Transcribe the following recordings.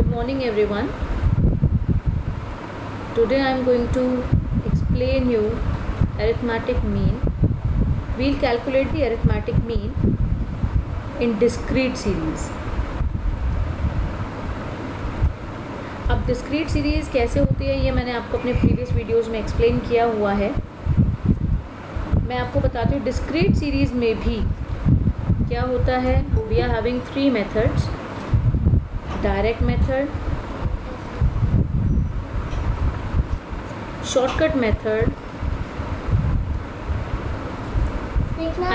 Good morning everyone. Today I am going to explain you arithmetic mean. We'll calculate the arithmetic mean in discrete series. अब discrete series कैसे होती है ये मैंने आपको अपने प्रीवियस वीडियोस में एक्सप्लेन किया हुआ है. मैं आपको बताती हूँ डिस्क्रीट सीरीज़ में भी क्या होता है. We are having 3 methods. Direct method, shortcut method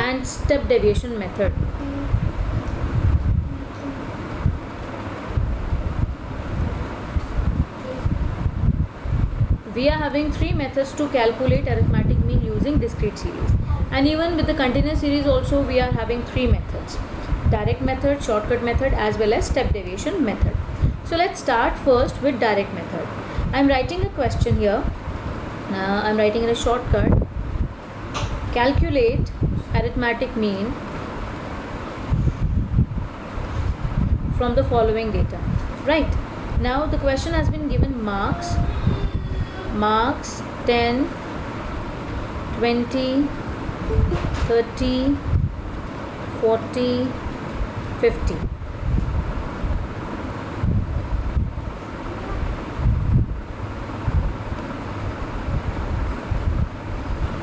and step deviation method. We are having 3 methods to calculate arithmetic mean using discrete series, and even with the continuous series also we are having 3 methods: direct method, shortcut method as well as step deviation method. So let's start first with direct method. I am writing a question here. I am writing in a shortcut. Calculate arithmetic mean from the following data. Right. Now the question has been given marks 10, 20, 30, 40, 50.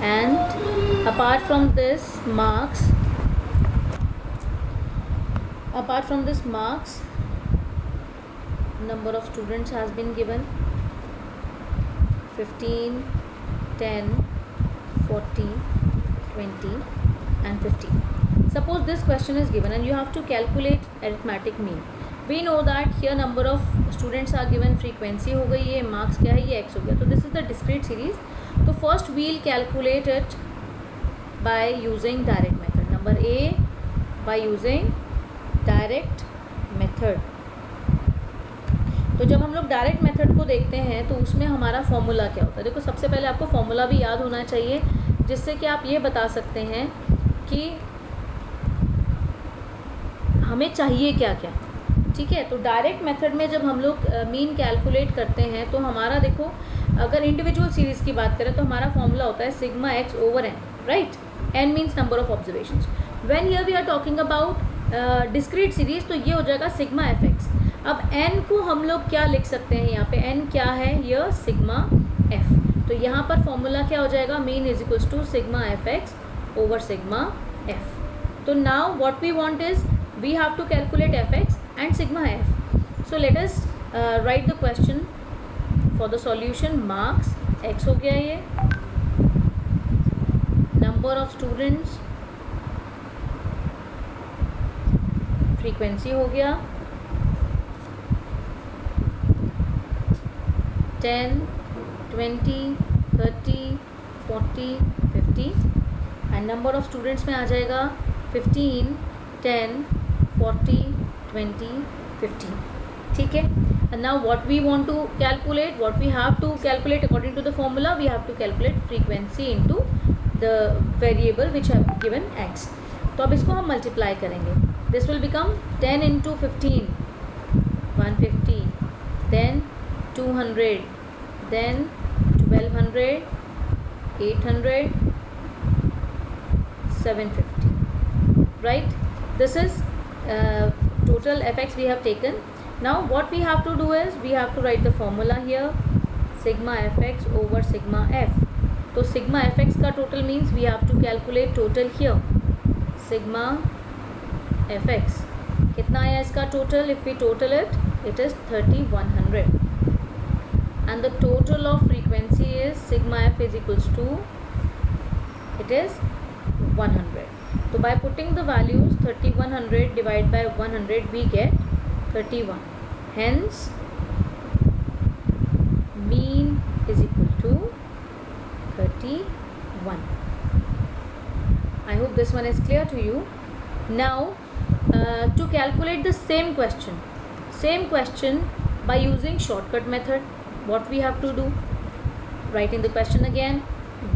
And apart from this marks, number of students has been given 15, 10, 40, 20 and 50. Suppose this question is given and you have to calculate arithmetic mean. We know that here number of students are given, frequency हो गई, ये marks क्या है, ये x हो गया. तो this is the discrete series. So first we'll calculate it by using direct method. Number A, by using direct method. तो जब हम लोग डायरेक्ट मेथड को देखते हैं तो उसमें हमारा फॉर्मूला क्या होता है. देखो सबसे पहले आपको फॉर्मूला भी याद होना चाहिए जिससे कि आप ये बता सकते हैं कि हमें चाहिए क्या क्या. ठीक है. तो डायरेक्ट मेथड में जब हम लोग मीन कैलकुलेट करते हैं तो हमारा देखो अगर इंडिविजुअल सीरीज़ की बात करें तो हमारा फॉर्मूला होता है sigma x over n. Right. N means number of observations. When here we are talking about discrete series तो ये हो जाएगा सिग्मा एफ एक्स. अब n को हम लोग क्या लिख सकते हैं यहाँ पे. n क्या है, यह सिग्मा f. तो यहाँ पर फॉर्मूला क्या हो जाएगा, mean is equals to sigma f x over sigma f. तो now what we want is we have to calculate f x and sigma f. So let us write the question for the solution. Marks x हो गया, ये number of students, frequency हो गया 10, 20, 30, 40, 50 and number of students में आ जाएगा 15, 10, 40, 20, 50. ठीक है. And now what we want to calculate, what we have to calculate according to the formula, we have to calculate frequency into the variable which have given x. तो अब इसको हम multiply करेंगे. This will become 10 into 15, 150, then 200, then 1200, 800, 750. Right. This is total fx we have taken. Now what we have to do is we have to write the formula here, sigma fx over sigma f. तो sigma fx का total means we have to calculate total here. Sigma fx कितना आया इसका total? If we total it, it is 3100. And the total of frequency is sigma f is equals to, it is 100. So by putting the values 3100 divided by 100 we get 31. Hence mean is equal to 31. I hope this one is clear to you. Now to calculate the same question by using shortcut method, what we have to do, writing the question again,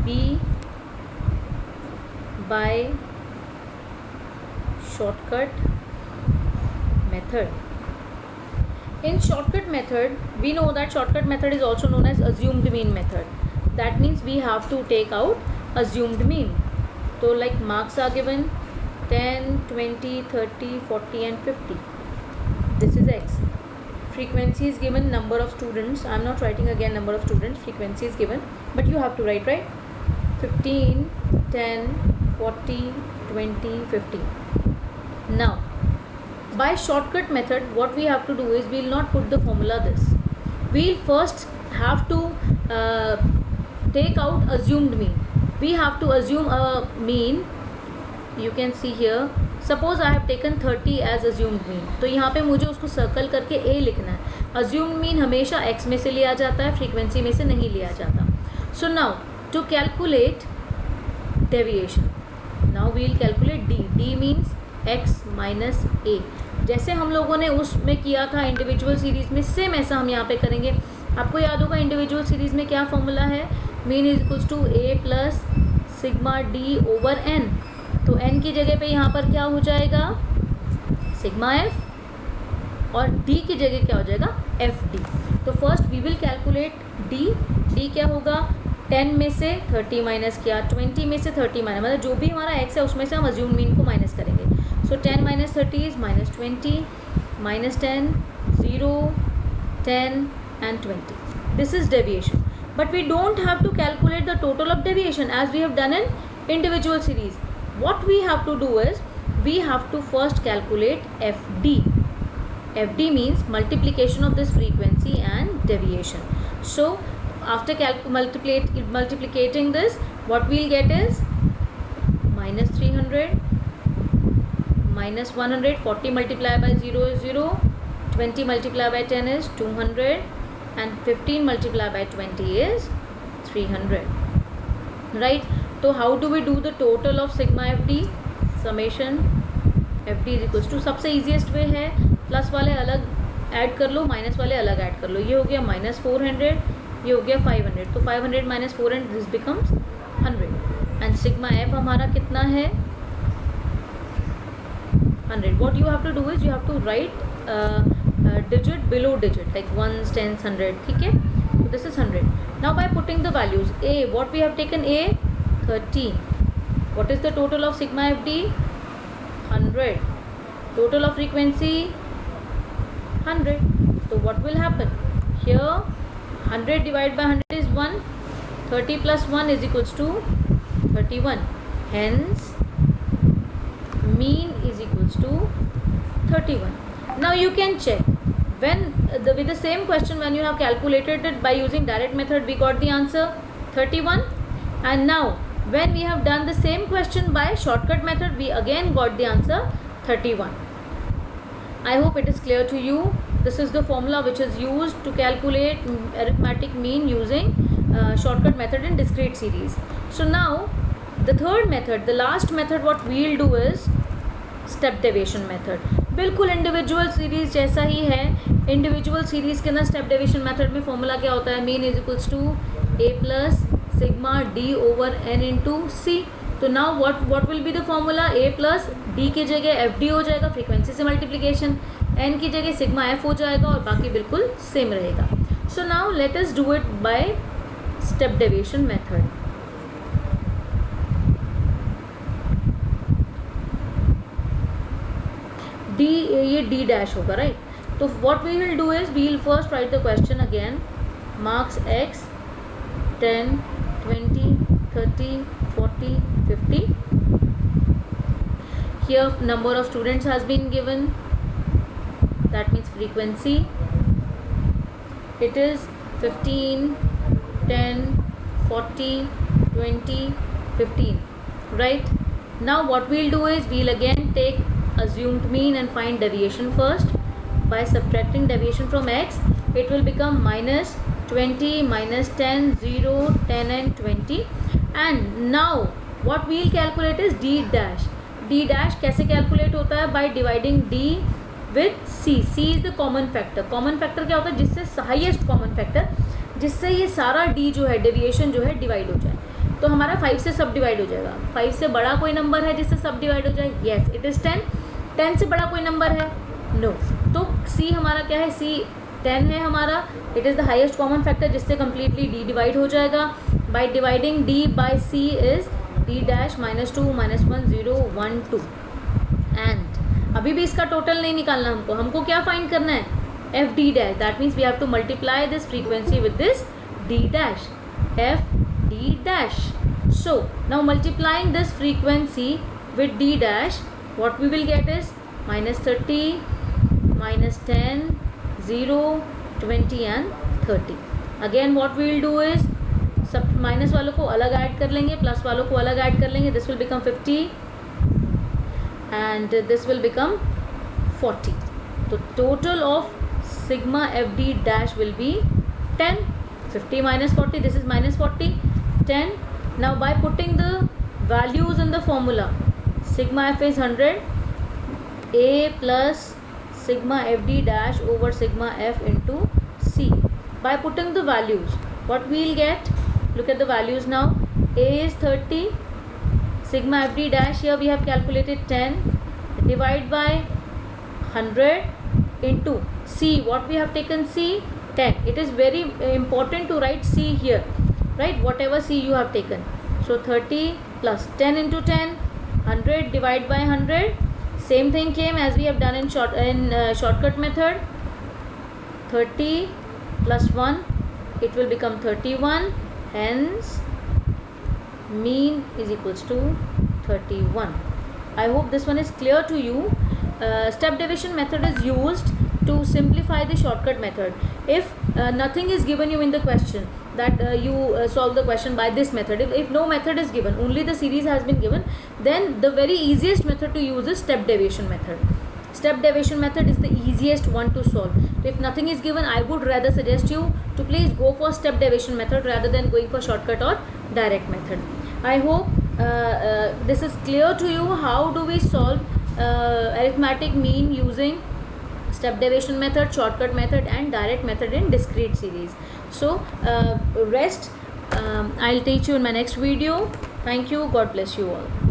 b by shortcut method. In shortcut method, we know that shortcut method is also known as assumed mean method. That means we have to take out assumed mean. So like marks are given 10, 20, 30, 40 and 50. This is x. Frequency is given, number of students. I am not writing again number of students. Frequency is given, but you have to write, right? 15, 10, 40, 20, 50. Now, by shortcut method, what we have to do is we will not put the formula this. We will first have to take out assumed mean. We have to assume a mean. You can see here. Suppose I have taken 30 as assumed mean. तो यहाँ पे मुझे उसको circle करके A लिखना है. Assumed mean हमेशा x में से लिया जाता है, frequency में से नहीं लिया जाता. So now to calculate deviation, now we will calculate d. d means x minus a. जैसे हम लोगों ने उसमें किया था इंडिविजुअल सीरीज़ में, सेम ऐसा हम यहाँ पे करेंगे. आपको याद होगा इंडिविजुअल सीरीज़ में क्या फॉर्मूला है, mean is equals to a plus sigma d over n. तो n की जगह पे यहाँ पर क्या हो जाएगा, सिग्मा f, और d की जगह क्या हो जाएगा, एफ डी. तो first we will calculate d. d क्या होगा, 10 में से 30 माइनस किया, 20 में से 30 माइनस, मतलब जो भी हमारा x है उसमें से हम अज्यूम मीन को माइनस करेंगे. सो 10 minus 30 is minus 20, minus 10, 0, 10 and 20. This is deviation. But we don't have to calculate the total of deviation as we have done in individual series. What we have to do is we have to first calculate FD. FD means multiplication of this frequency and deviation. So after multiplicating this, what we'll get is minus 300, minus 100, 40 multiplied by 0 is 0, 20 multiplied by 10 is 200, and 15 multiplied by 20 is 300. Right? So how do we do the total of sigma FD? Summation FD is equals to, सबसे easiest way है plus वाले अलग add कर लो, minus वाले अलग add कर लो. ये हो गया माइनस 400, ये हो गया 500. तो 500 minus 400 this becomes 100. And sigma F हमारा कितना है, 100. What you have to do is you have to write digit below digit, like ones, tens, 100. ठीक है, so this is 100. Now by putting the values, a, what we have taken, a 30. What is the total of sigma FD? 100. Total of frequency 100. So what will happen here, 100 divided by 100 is 1, 30 plus 1 is equals to 31. Hence mean is equals to 31. Now you can check when with the same question, when you have calculated it by using direct method, we got the answer 31. And now when we have done the same question by shortcut method, we again got the answer 31. I hope it is clear to you. This is the formula which is used to calculate arithmetic mean using shortcut method in discrete series. So now the third method, the last method, what we will do is step deviation method. बिल्कुल individual series जैसा ही है. Individual series के ना step deviation method में formula क्या होता है, mean is equals to a plus sigma d over n into c. तो now what will be the formula, a plus d की जगह एफ डी हो जाएगा, फ्रीक्वेंसी से मल्टीप्लिकेशन, n की जगह सिग्मा f हो जाएगा और बाकी बिल्कुल सेम रहेगा. So now let us do it by step deviation method. d, ये d डैश होगा, राइट. तो what we will do is we will first write the question again. Marks x 10, 20, 30, 40, 50. Here number of students has been given, that means frequency, it is 15, 10, 40, 20, 15, right. Now what we'll do is we'll again take assumed mean and find deviation first. By subtracting deviation from x, it will become minus 20, minus 10, 0, 10 and 20. And now what we'll calculate is d dash. d dash कैसे calculate होता है, by dividing d with c. c is the common factor. common factor क्या होता है, जिससे highest common factor, जिससे ये सारा d जो है deviation जो है डिवाइड हो जाए. तो हमारा 5 से सब डिवाइड हो जाएगा. 5 से बड़ा कोई नंबर है जिससे सब डिवाइड हो जाए, येस इट इज़ 10. 10 से बड़ा कोई नंबर है, नो. तो सी हमारा क्या है, सी 10 है हमारा, it is the highest common factor जिससे कम्प्लीटली डी डिवाइड हो जाएगा. By dividing d by c is d dash -2 -1 0 1 2. And अभी भी इसका टोटल नहीं निकालना हमको क्या फाइंड करना है, f d dash. That means we have to multiply this frequency with this d dash, f d dash. So now multiplying this frequency with d dash, what we will get is -30, -10, 0, 20 and 30. Again what we will do is सब minus वालों को अलग add कर लेंगे, plus वालों को अलग add कर लेंगे. This will become 50 and this will become 40. तो total of sigma f d dash will be 10. 50 minus 40, this is -40, 10. Now by putting the values in the formula, sigma f is 100, a plus sigma f d dash over sigma f into c. By putting the values, what we will get, look at the values now. A is 30, sigma f d dash here we have calculated 10, divide by 100 into c, what we have taken c, 10. It is very important to write c here, right, whatever c you have taken. So 30 plus 10 into 10, 100 divide by 100. Same thing came as we have done in shortcut method. 30 plus 1, it will become 31. Hence mean is equals to 31. I hope this one is clear to you. Step deviation method is used to simplify the shortcut method. If nothing is given you in the question, that you solve the question by this method. If no method is given, only the series has been given, then the very easiest method to use is step deviation method. Step deviation method is the easiest one to solve. If nothing is given, I would rather suggest you to please go for step deviation method rather than going for shortcut or direct method. I hope this is clear to you. How do we solve arithmetic mean using step deviation method, shortcut method and direct method in discrete series. So rest I'll teach you in my next video. Thank you. God bless you all.